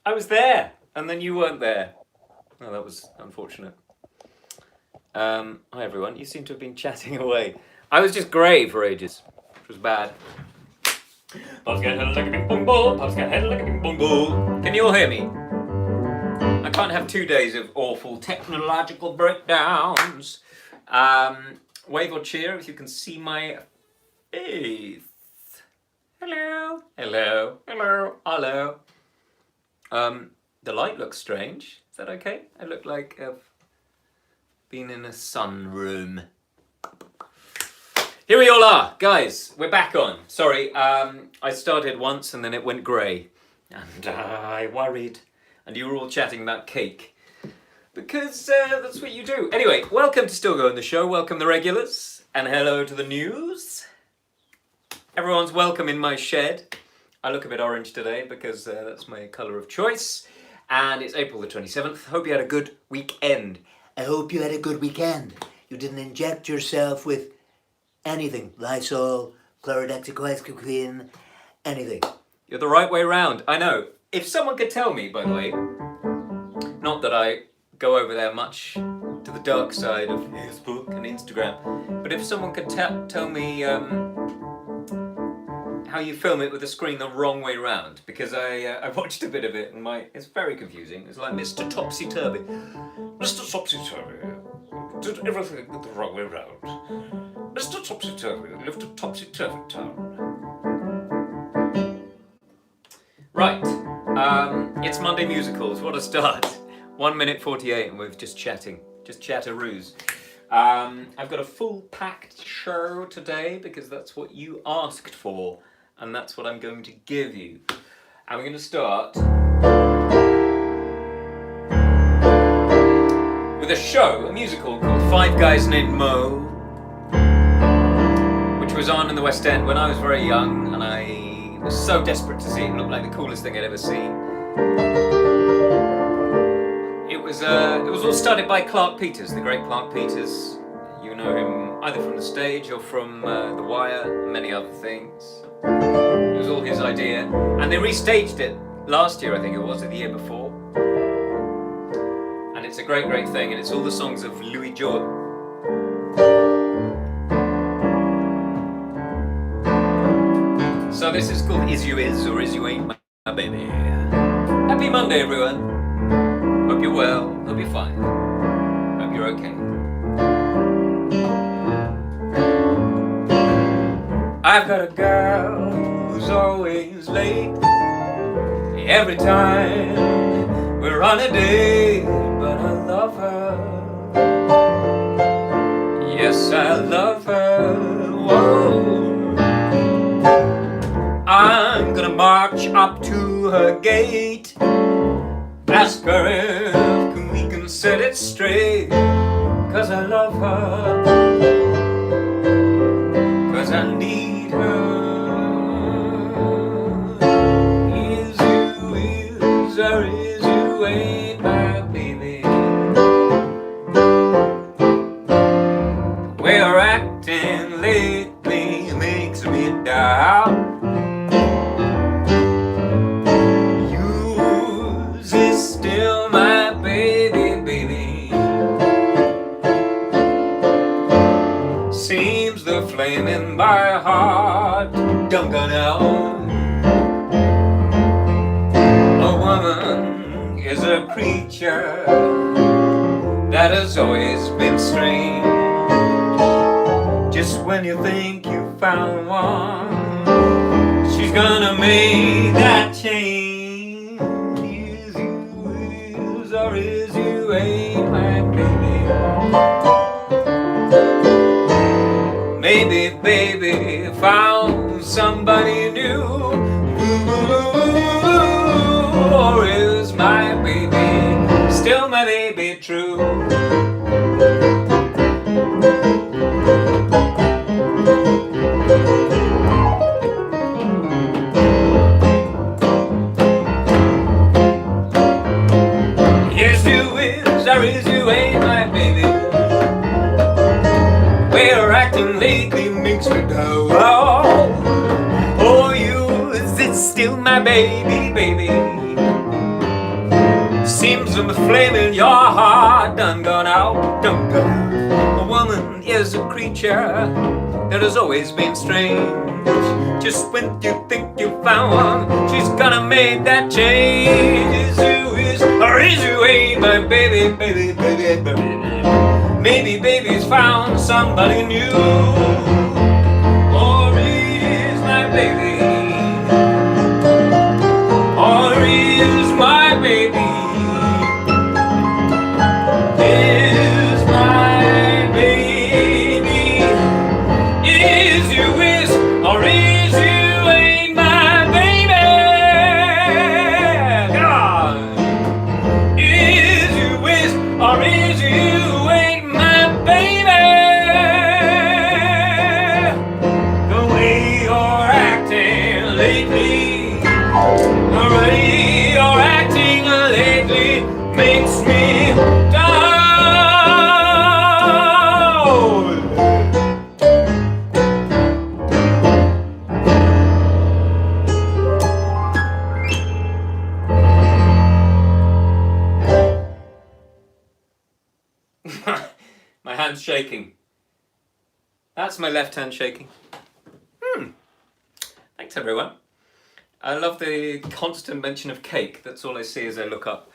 I was there, and then you weren't there. Oh, that was unfortunate. Hi everyone. You seem to have been chatting away. I was just grey for ages, which was bad. Pops get head like a ping pong ball. Pops get head like a ping pong ball. Can you all hear me? I can't have 2 days of awful technological breakdowns. Wave or cheer if you can see my face. Hello, hello, hello, hello. The light looks strange. Is that okay? I look like I've been in a sunroom. Here we all are, guys. We're back on. Sorry, I started once and then it went grey, and I worried. And you were all chatting about cake because that's what you do. Anyway, welcome to Stilgoe and the show. Welcome the regulars, and hello to the news. Everyone's welcome in my shed. I look a bit orange today because that's my colour of choice. And it's April the 27th. Hope you had a good weekend. I hope you had a good weekend. You didn't inject yourself with anything. Lysol, chlorodeoxyquine, anything. You're the right way round. I know. If someone could tell me, by the way, not that I go over there much to the dark side of Facebook and Instagram, but if someone could tell me how you film it with the screen the wrong way round, because I watched a bit of it and it's very confusing. It's like Mr. Topsy-Turvy. Mr. Topsy-Turvy did everything the wrong way round. Mr. Topsy-Turvy lived a topsy-turvy town. Right, it's Monday Musicals. What a start. 1 minute 48 and we're just chatting. Just chatteroos. I've got a full packed show today because that's what you asked for. And that's what I'm going to give you. And we're going to start with a show, a musical called Five Guys Named Mo, which was on in the West End when I was very young, and I was so desperate to see it. It looked like the coolest thing I'd ever seen. It was all started by Clark Peters, the great Clark Peters. You know him either from the stage or from The Wire and many other things. It was all his idea, and they restaged it last year, I think it was, or the year before. And it's a great, great thing, and it's all the songs of Louis Jordan. So this is called Is You Is or Is You Ain't My Baby. Happy Monday, everyone. Hope you're well, hope you're fine, hope you're okay. I've got a girl who's always late every time we're on a date, but I love her. Yes, I love her. Whoa. I'm gonna march up to her gate, ask her if we can set it straight, 'cause I love her, 'cause I need her. Is you is or is you ain't my baby? We're acting lately makes me doubt. Yours is still my baby, baby. Seems the flame in my heart don't go down. A woman is a creature that has always been strange. Just when you think you found one, she's gonna make that change. Is you is or is you ain't my baby? Maybe baby found somebody new, or is my baby still my baby true? Yes, you is or is you ain't my baby? We're acting lately makes me go, oh, you, is it still my baby, baby? Seems the flame in your heart done gone out, done gone out. A woman is a creature that has always been strange. Just when you think you found one, she's gonna make that change. Is you is, or is you ain't my baby, baby, baby, baby. Maybe baby's found somebody new, or is my baby, or is my baby, is my baby, is you is, or is you ain't my baby. God. Is you is, or is you ain't my baby. The way you're acting lately, the way you're acting lately makes me down. My hand's shaking. That's my left hand shaking. Thanks everyone. I love the constant mention of cake. That's all I see as I look up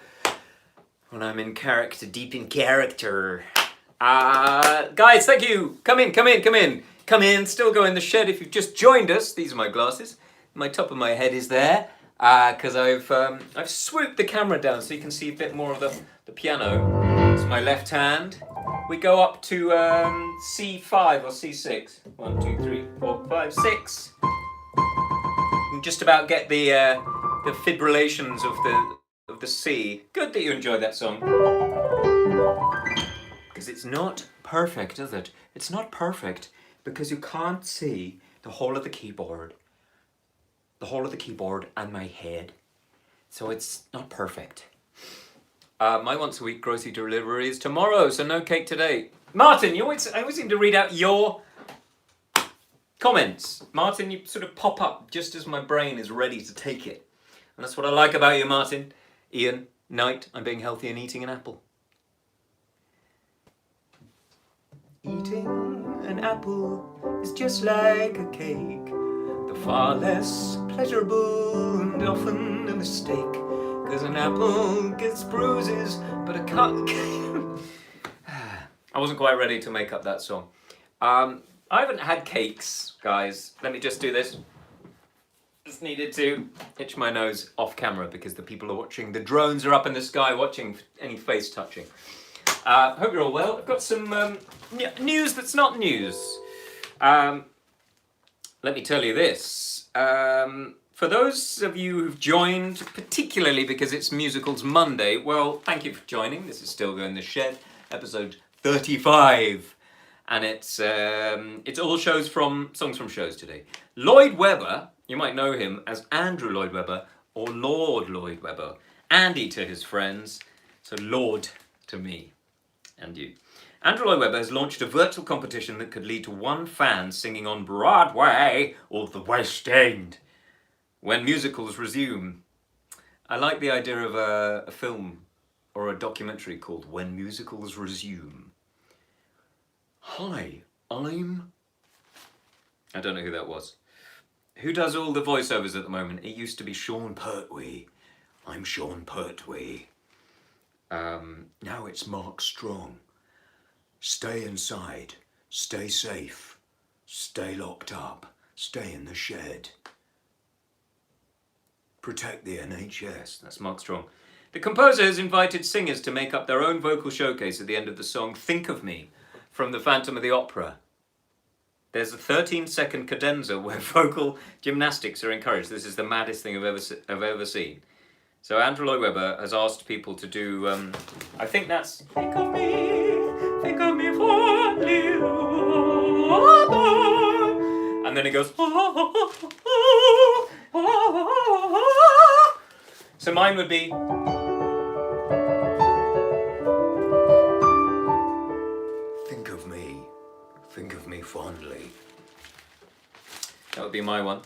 when I'm in character, deep in character. Guys, thank you. Come in. Stilgoe in the shed if you've just joined us. These are my glasses. My top of my head is there because I've swooped the camera down so you can see a bit more of the piano. It's my left hand. We go up to C5 or C6. 1, 2, 3, 4, 5, 6. You can just about get the fibrillations of the C. Good that you enjoyed that song. Because it's not perfect, is it? It's not perfect because you can't see the whole of the keyboard. The whole of the keyboard and my head. So it's not perfect. My once a week grocery delivery is tomorrow, so no cake today. Martin, I always seem to read out your comments. Martin, you sort of pop up just as my brain is ready to take it. And that's what I like about you, Martin. Ian, Knight, I'm being healthy and eating an apple. Eating an apple is just like a cake. The far less pleasurable and often a mistake. Because an apple gets bruises, but a cut. I wasn't quite ready to make up that song. I haven't had cakes, guys. Let me just do this. Just needed to itch my nose off camera because the people are watching. The drones are up in the sky watching any face touching. Hope you're all well. I've got some news that's not news. Let me tell you this. For those of you who've joined, particularly because it's Musicals Monday, well, thank you for joining. This is Stilgoe in the Shed, episode 35. And it's all songs from shows today. Lloyd Webber, you might know him as Andrew Lloyd Webber or Lord Lloyd Webber. Andy to his friends, so Lord to me and you. Andrew Lloyd Webber has launched a virtual competition that could lead to one fan singing on Broadway or the West End when musicals resume. I like the idea of a film or a documentary called When Musicals Resume. Hi, I don't know who that was. Who does all the voiceovers at the moment? It used to be Sean Pertwee. I'm Sean Pertwee. Now it's Mark Strong. Stay inside, stay safe, stay locked up, stay in the shed. Protect the NHS. That's Mark Strong. The composer has invited singers to make up their own vocal showcase at the end of the song Think of Me from The Phantom of the Opera. There's a 13-second cadenza where vocal gymnastics are encouraged. This is the maddest thing I've ever seen. So Andrew Lloyd Webber has asked people to do, I think that's think of me fondly, and then it goes, so mine would be, think of me fondly. That would be my one.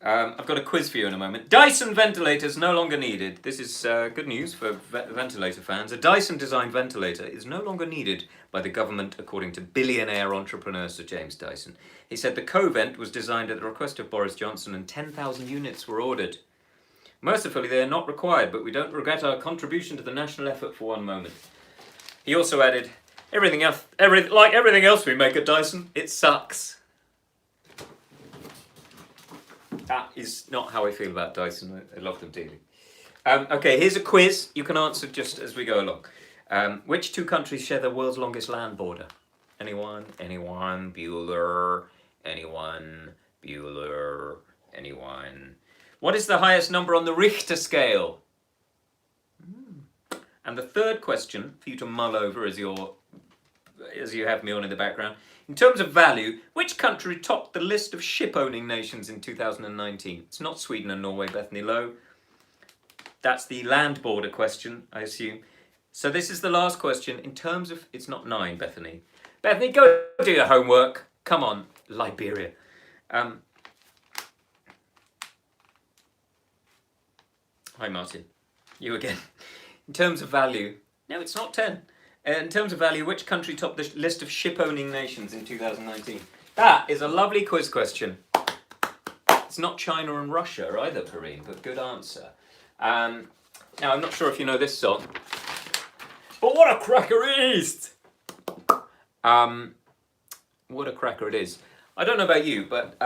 I've got a quiz for you in a moment. Dyson ventilators no longer needed. This is good news for ventilator fans. A Dyson-designed ventilator is no longer needed by the government, according to billionaire entrepreneur Sir James Dyson. He said the Covent was designed at the request of Boris Johnson and 10,000 units were ordered. Mercifully, they are not required, but we don't regret our contribution to the national effort for one moment. He also added, like everything else we make at Dyson, it sucks. That is not how I feel about Dyson. I love them dearly. Okay, here's a quiz. You can answer just as we go along. Which two countries share the world's longest land border? Anyone? Anyone? Bueller? Anyone? Bueller? Anyone? What is the highest number on the Richter scale? And the third question for you to mull over as you have me on in the background. In terms of value, which country topped the list of ship-owning nations in 2019? It's not Sweden and Norway, Bethany Lowe. That's the land border question, I assume. So this is the last question. In terms of... It's not 9, Bethany. Bethany, go do your homework. Come on, Liberia. Hi, Martin. You again. In terms of value... No, it's not 10. In terms of value, which country topped the list of ship-owning nations in 2019? That is a lovely quiz question. It's not China and Russia either, Perrine, but good answer. Now, I'm not sure if you know this song, but what a cracker it is! What a cracker it is. I don't know about you, but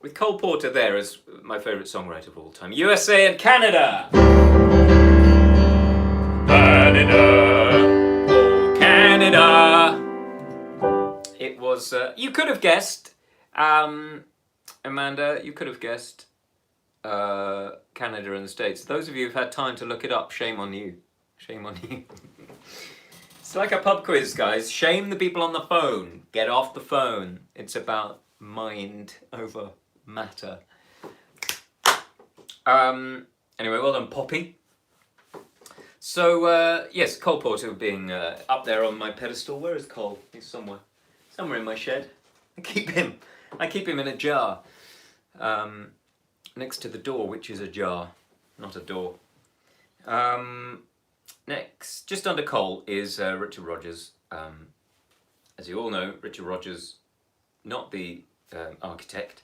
with Cole Porter there as my favourite songwriter of all time. USA and Canada! Canada. It was, you could have guessed, Amanda, you could have guessed Canada and the States. Those of you who've had time to look it up, shame on you. Shame on you. It's like a pub quiz, guys. Shame the people on the phone. Get off the phone. It's about mind over matter. Anyway, well done, Poppy. So, yes, Cole Porter being up there on my pedestal. Where is Cole? He's somewhere in my shed. I keep him in a jar, next to the door, which is a jar, not a door. Next, just under Cole is Richard Rodgers. As you all know, Richard Rodgers, not the architect.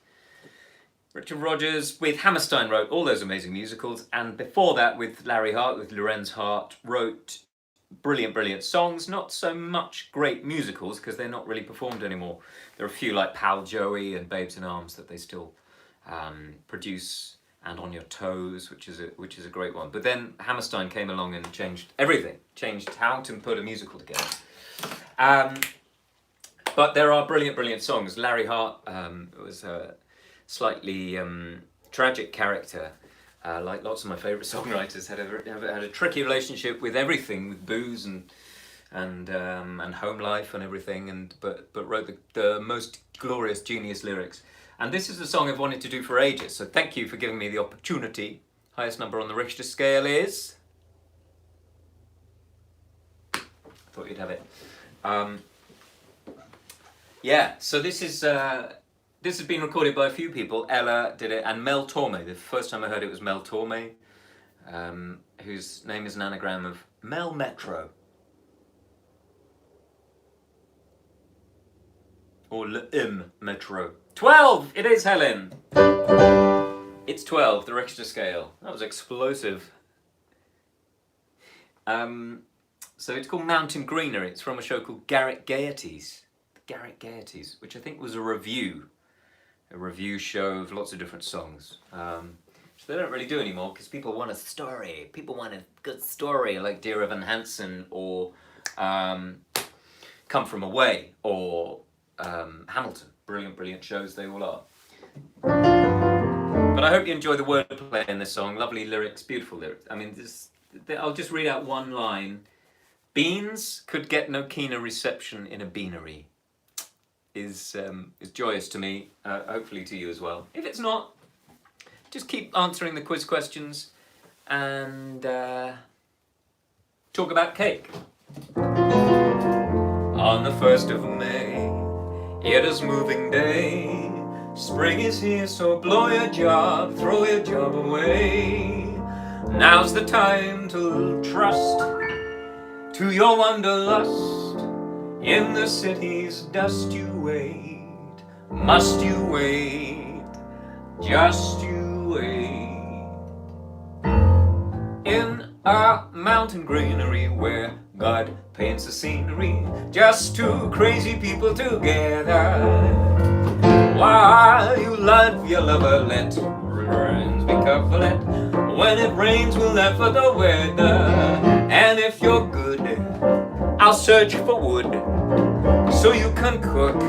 Richard Rodgers with Hammerstein wrote all those amazing musicals, and before that with Larry Hart, with Lorenz Hart, wrote brilliant songs, not so much great musicals because they're not really performed anymore. There are a few like Pal Joey and Babes in Arms that they still produce, and On Your Toes, which is a great one. But then Hammerstein came along and changed everything, changed how to put a musical together. But there are brilliant songs. Larry Hart was a slightly tragic character, like lots of my favourite songwriters, had a tricky relationship with everything, with booze and home life and everything, but wrote the most glorious, genius lyrics. And this is a song I've wanted to do for ages, so thank you for giving me the opportunity. Highest number on the Richter scale is... I thought you'd have it. Yeah, so this has been recorded by a few people. Ella did it, and Mel Torme. The first time I heard it was Mel Torme, whose name is an anagram of Mel Metro. Or L'Im Metro. 12! It is, Helen! It's 12, the Richter scale. That was explosive. So it's called Mountain Greenery. It's from a show called Garrick Gaieties. Garrick Gaieties, which I think was a review show of lots of different songs. Which they don't really do anymore because people want a story. People want a good story like Dear Evan Hansen or Come From Away or Hamilton. Brilliant shows they all are. But I hope you enjoy the wordplay in this song. Lovely lyrics, beautiful lyrics. I mean, I'll just read out one line. Beans could get no keener reception in a beanery. Is joyous to me, hopefully to you as well. If it's not, just keep answering the quiz questions and talk about cake. On the 1st of May, it is moving day, Spring is here, so blow your job, throw your job away. Now's the time to trust to your wanderlust. In the city's dust you wait, must you wait, just you wait. In a mountain greenery where God paints the scenery, just two crazy people together. While you love your lover, let rains be coverlet. When it rains, we'll laugh at the weather. And if you're good, I'll search for wood so you can cook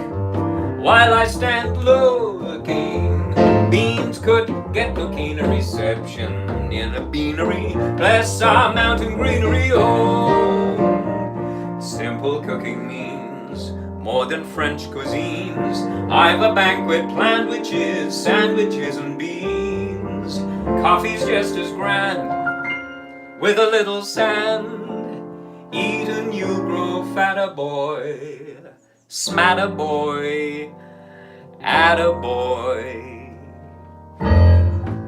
while I stand looking. Beans could get no keener reception in a beanery. Bless our mountain greenery, oh. Simple cooking means more than French cuisines. I've a banquet planned which is sandwiches and beans. Coffee's just as grand with a little sand. Eat and you'll grow fatter, boy. Smatter, boy. Atta, boy.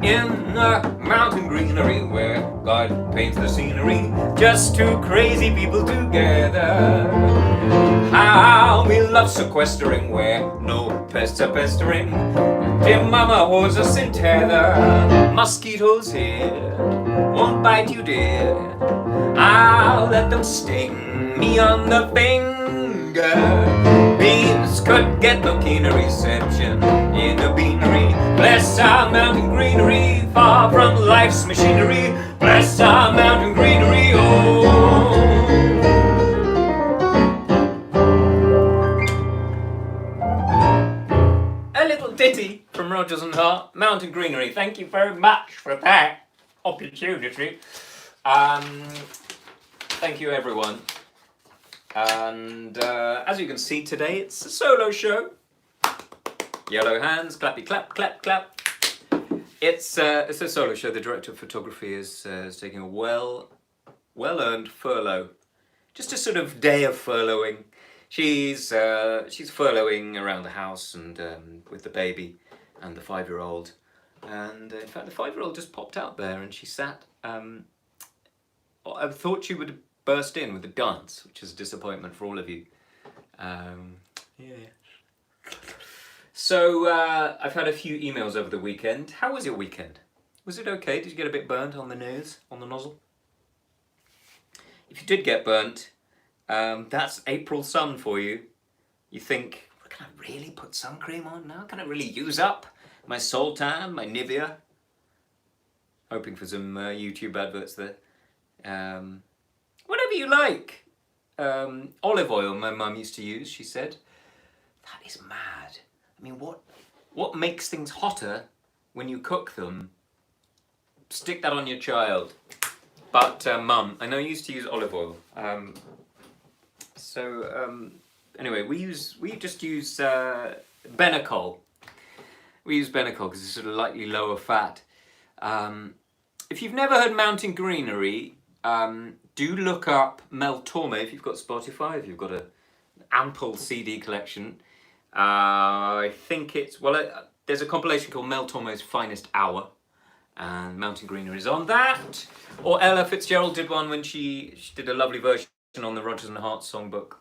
In the mountain greenery where God paints the scenery, just two crazy people together. How we love sequestering where no pests are pestering. Dear mama holds us in tether. Mosquitoes here won't bite you, dear. I'll let them sting me on the finger. Beans could get no keener reception in a beanery. Bless our mountain greenery, far from life's machinery. Bless our mountain greenery, oh. A little ditty from Rogers and Hart, Mountain Greenery. Thank you very much for that opportunity. Thank you, everyone. And as you can see today, it's a solo show. Yellow hands, clappy clap, clap, clap. It's a solo show. The director of photography is taking a well-earned furlough. Just a sort of day of furloughing. She's furloughing around the house and with the baby and the 5-year-old. And in fact, the 5-year-old just popped out there and she sat. I thought she would burst in with a dance, which is a disappointment for all of you. Yeah. So I've had a few emails over the weekend. How was your weekend? Was it okay? Did you get a bit burnt on the nose, on the nozzle? If you did get burnt, that's April sun for you. You think, can I really put sun cream on now? Can I really use up my Sultan, my Nivea? Hoping for some YouTube adverts there. Whatever you like. Olive oil my mum used to use, she said. That is mad. I mean, what makes things hotter when you cook them? Stick that on your child. But mum, I know you used to use olive oil. Anyway, we just use Benecol. We use Benecol because it's sort of lightly lower fat. If you've never heard Mountain Greenery, do look up Mel Torme if you've got Spotify, if you've got an ample CD collection. I think there's a compilation called Mel Torme's Finest Hour, and Mountain Greenery is on that. Or Ella Fitzgerald did one when she did a lovely version on the Rodgers and Hart songbook,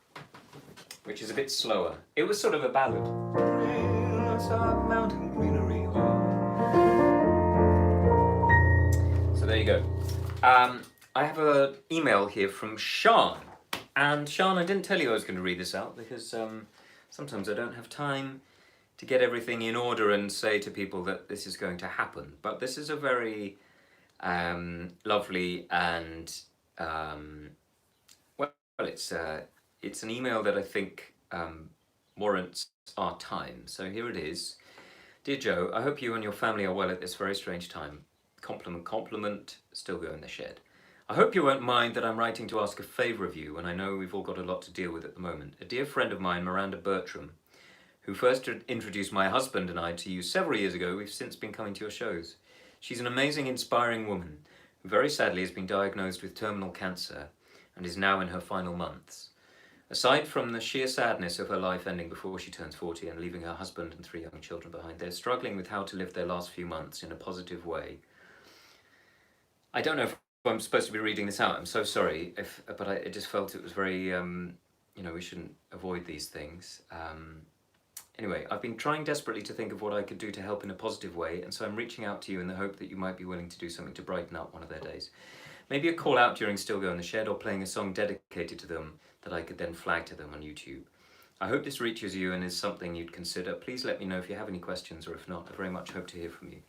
which is a bit slower. It was sort of a ballad. Mountain Greenery. So there you go. I have an email here from Sean. And Sean, I didn't tell you I was going to read this out because sometimes I don't have time to get everything in order and say to people that this is going to happen. But this is a very lovely and it's an email that I think warrants our time. So here it is. Dear Joe, I hope you and your family are well at this very strange time. Compliment, Stilgoe in the shed. I hope you won't mind that I'm writing to ask a favour of you, and I know we've all got a lot to deal with at the moment. A dear friend of mine, Miranda Bertram, who first introduced my husband and I to you several years ago, we've since been coming to your shows. She's an amazing, inspiring woman who very sadly has been diagnosed with terminal cancer and is now in her final months. Aside from the sheer sadness of her life ending before she turns 40 and leaving her husband and 3 young children behind, they're struggling with how to live their last few months in a positive way. I don't know if I'm supposed to be reading this out. I'm so sorry, but I just felt it was very, we shouldn't avoid these things. Anyway, I've been trying desperately to think of what I could do to help in a positive way, and so I'm reaching out to you in the hope that you might be willing to do something to brighten up one of their days. Maybe a call out during Stilgoe in the Shed, or playing a song dedicated to them that I could then flag to them on YouTube. I hope this reaches you and is something you'd consider. Please let me know if you have any questions, or if not, I very much hope to hear from you.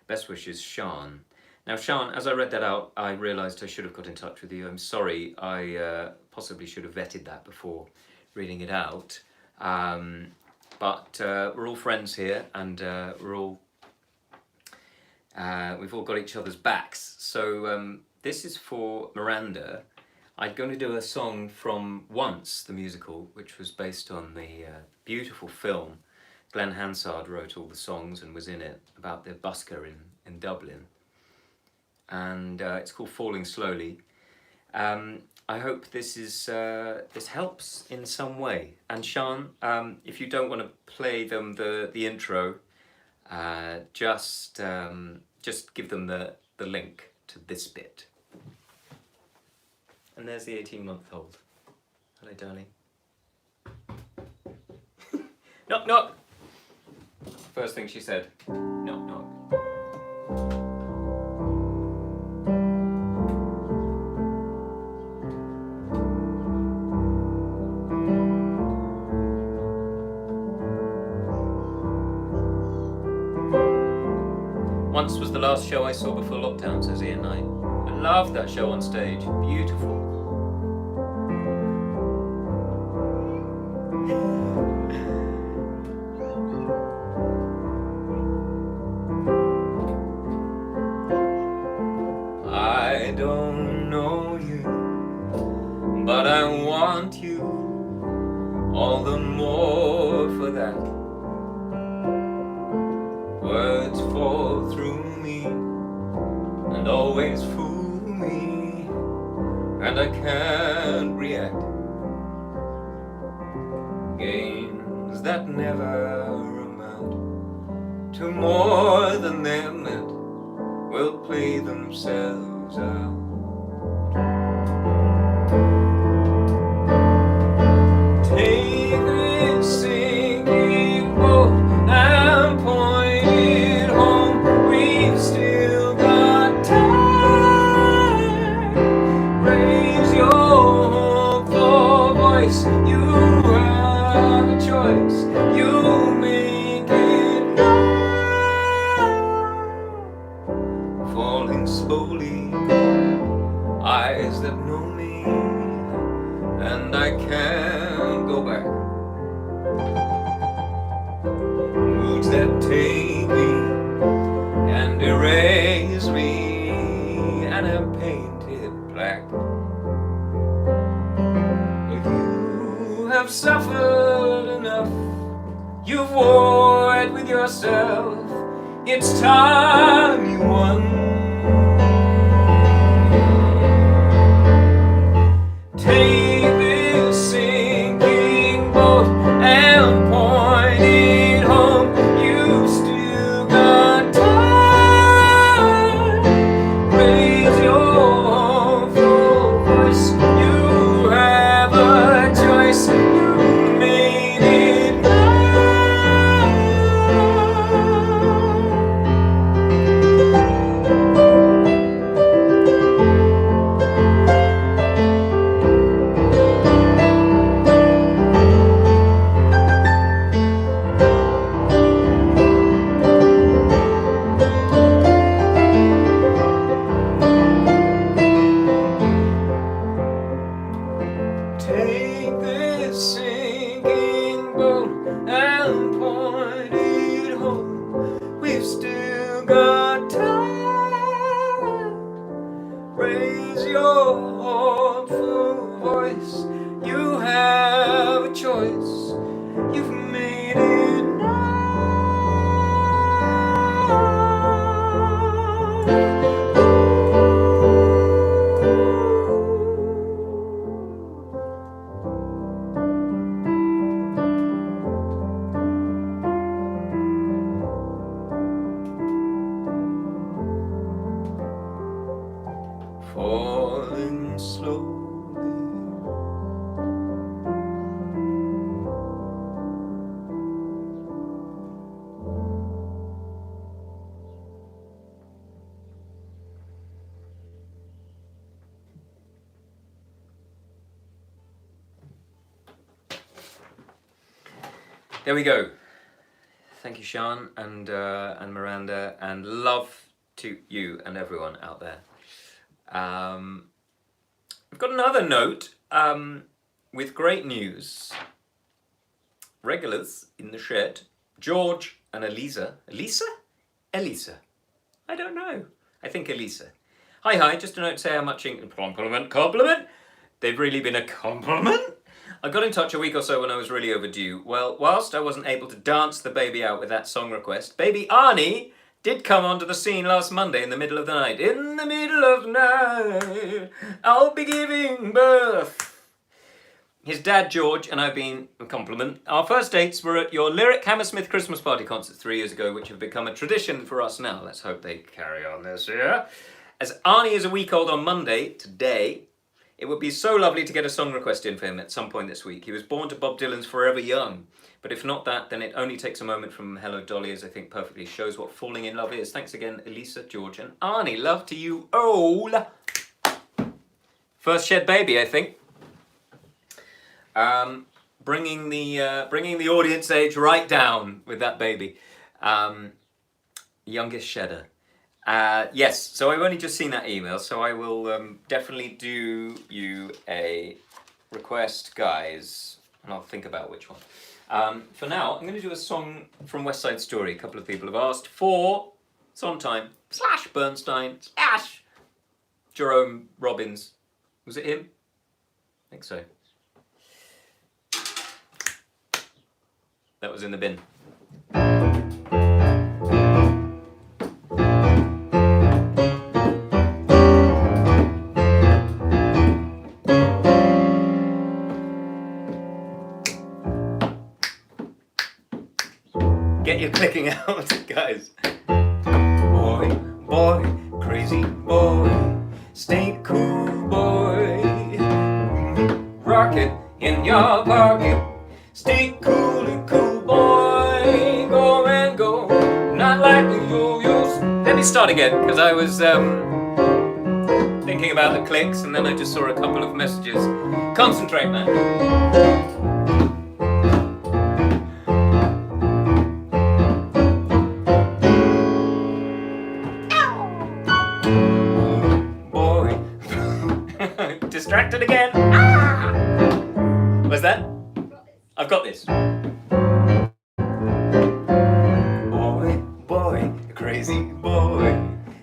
Best wishes, Sean. Now, Sean, as I read that out, I realised I should have got in touch with you. I'm sorry, I possibly should have vetted that before reading it out. But we're all friends here, and we've all got each other's backs. So this is for Miranda. I'm going to do a song from Once, the musical, which was based on the beautiful film. Glenn Hansard wrote all the songs and was in it, about the busker in Dublin. And it's called Falling Slowly. I hope this helps in some way. And Sean, if you don't want to play them the intro, just give them the link to this bit. And there's the 18-month-old. Hello, darling. Knock, knock. First thing she said, knock, knock. Once was the last show I saw before lockdown, says Ian Knight. I loved that show on stage. Beautiful. I don't know you, but I want you all the more for that. Words fall through me and always fool me, and I can't react. Games that never amount to more than they're meant will play themselves out. Take this sinking boat and point it home. We've still got time. Raise your hopeful voice. You have a choice. You make it now. Falling slowly, eyes that know me, and I can't go back. Moods that take me and erase me and have painted black. You have suffered enough. You've warred with yourself. It's time you won. Take this sinking boat and point it home. You've still got time. Raise your full voice. You have a choice. You made it now. Take this sinking boat and point it home. We've still got time. Raise your hopeful voice. You have a choice. You've made it now. falling slowly. There we go. Thank you, Sean and Miranda, and love to you and everyone out there. I've got another note with great news. Regulars in the shed, George and Elisa. Elisa? I don't know. I think Elisa. Hi, just a note to say how much compliment. They've really been a compliment. I got in touch a week or so when I was really overdue. Well, whilst I wasn't able to dance the baby out with that song request, baby Arnie did come onto the scene last Monday in the middle of the night. In the middle of the night, I'll be giving birth. His dad, George, and I've been a compliment. Our first dates were at your Lyric Hammersmith Christmas party concert 3 years ago, which have become a tradition for us now. Let's hope they carry on this year. As Arnie is a week old on Monday, today, it would be so lovely to get a song request in for him at some point this week. He was born to Bob Dylan's Forever Young. But if not that, then it only takes a moment from Hello Dolly, as I think perfectly shows what falling in love is. Thanks again, Elisa, George, and Arnie. Love to you all. First shed baby, I think. Bringing the audience age right down with that baby. Youngest shedder. Yes, so I've only just seen that email, so I will definitely do you a request, guys, and I'll think about which one. For now, I'm going to do a song from West Side Story. A couple of people have asked for Sondheim / Bernstein / Jerome Robbins. Was it him? I think so. That was in the bin. Get your clicking out, guys. Boy, crazy boy, stay cool, boy. Rocket in your pocket, stay cool, boy. Go and go, not like the yo-yos. Let me start again, because I was thinking about the clicks, and then I just saw a couple of messages. Concentrate, man. Distracted again. Ah! What's that? I've got this. Boy, crazy boy,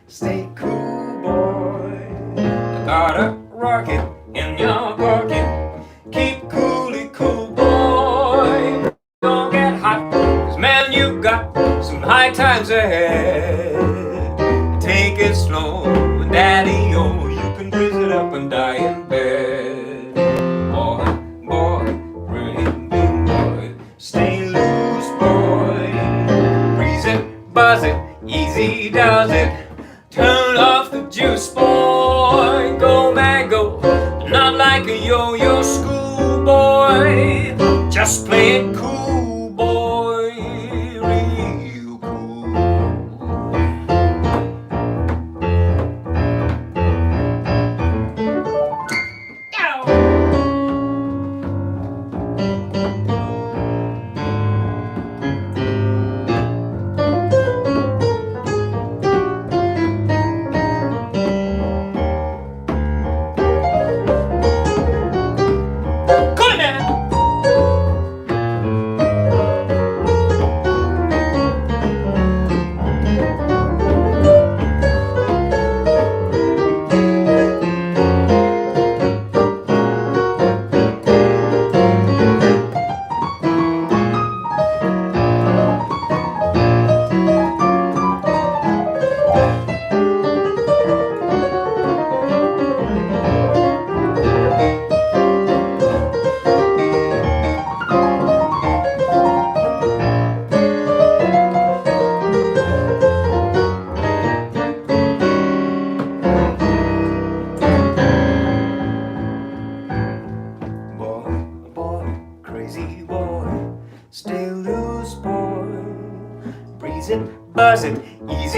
stay cool, boy. I got a rocket in your pocket. Keep cool, boy. Don't get hot, 'cause man, you got some high times ahead. Take it slow, daddy, oh, you can breeze it up and die in bed. Boy, really big boy, stay loose, boy. Breeze it, buzz it, easy does it. Turn off the juice, boy. Go, man, go, not like a yo-yo schoolboy. Just play it cool, boy, real cool.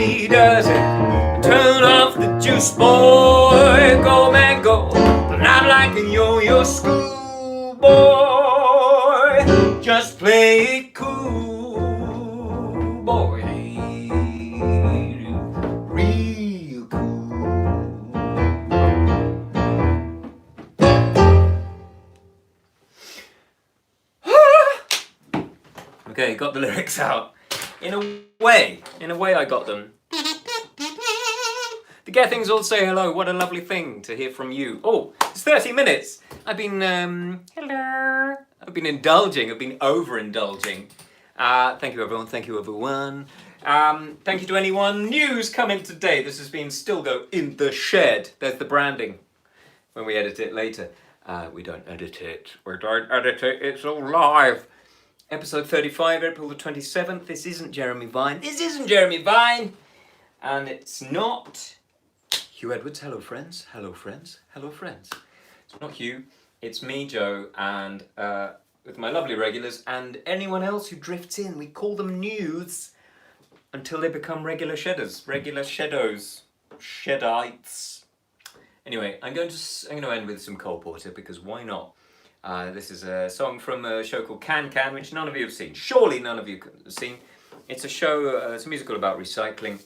he does it. Turn off the juice, boy, go man go, but not like a yo-yo school boy. Just play it cool, boy, real cool. Okay, got the lyrics out. In a way I got them. The Gethings all say hello. What a lovely thing to hear from you. Oh, it's 30 minutes. I've been, hello. I've been indulging. I've been overindulging. Thank you, everyone. Thank you, everyone. Thank you to anyone new's coming today. This has been Stilgoe in the Shed. There's the branding when we edit it later. We don't edit it. We don't edit it. It's all live. Episode 35, April the 27th. This isn't Jeremy Vine. This isn't Jeremy Vine. And it's not Hugh Edwards. Hello, friends. Hello, friends. Hello, friends. It's not Hugh. It's me, Joe, and with my lovely regulars and anyone else who drifts in. We call them news until they become regular shedders. Regular sheddos. Sheddites. Anyway, I'm going to end with some Cole Porter because why not? This is a song from a show called Can Can, which none of you have seen. Surely none of you have seen. It's a show, it's a musical about recycling.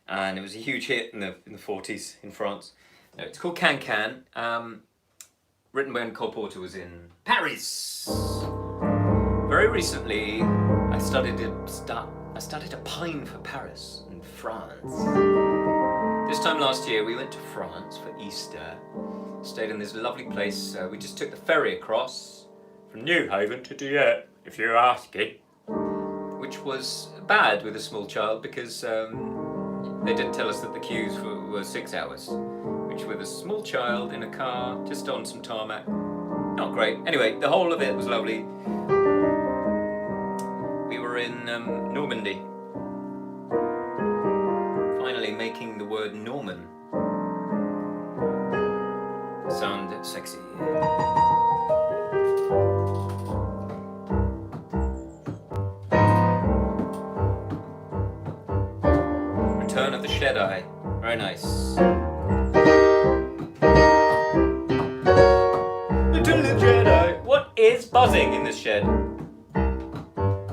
And it was a huge hit in the 40s in France. No, it's called Can Can. Written when Cole Porter was in Paris. Very recently, I started to pine for Paris in France. This time last year, we went to France for Easter. Stayed in this lovely place. We just took the ferry across from Newhaven to Dieppe, if you're asking. Which was bad with a small child because they did tell us that the queues were 6 hours. Which with a small child in a car, just on some tarmac, not great. Anyway, the whole of it was lovely. We were in Normandy. Finally making the word Norman sound sexy. Return of the Jedi. Very nice. Return of the Jedi. What is buzzing in this shed?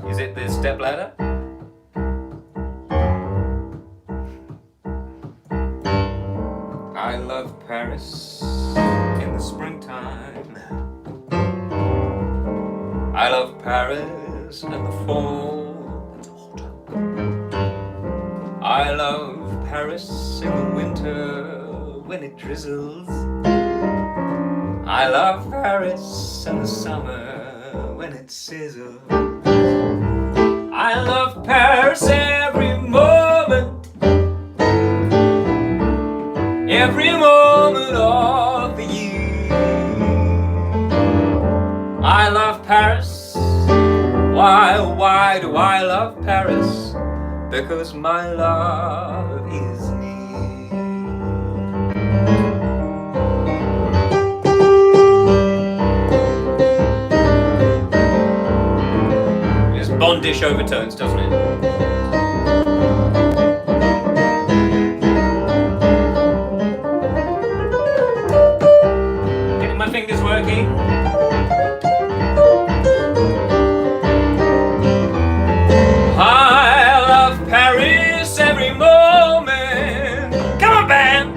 Is it the stepladder? I love Paris in the springtime. I love Paris in the fall. It's autumn. I love Paris in the winter when it drizzles. I love Paris in the summer when it sizzles. I love Paris every moment. Every moment of the year. I love Paris. Why do I love Paris? Because my love is near. It's Bondish overtones, doesn't it? Fingers working. I love Paris every moment. Come on, band!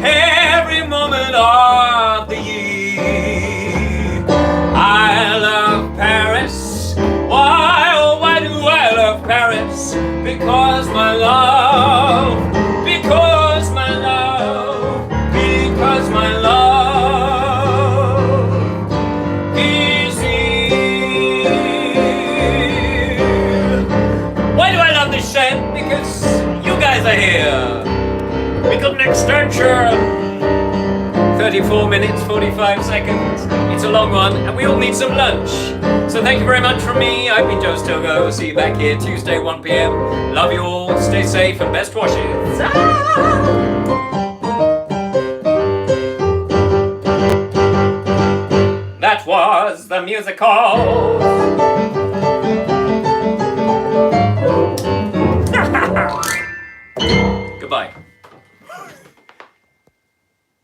Every moment of the year. I love Paris. Why do I love Paris? Because my love. Because my love. Because my love. Because you guys are here. We got an extension. 34 minutes, 45 seconds. It's a long one, and we all need some lunch. So thank you very much from me. I've been Joe Stilgoe. We'll see you back here Tuesday, 1 p.m. Love you all. Stay safe and best washes. That was the musical.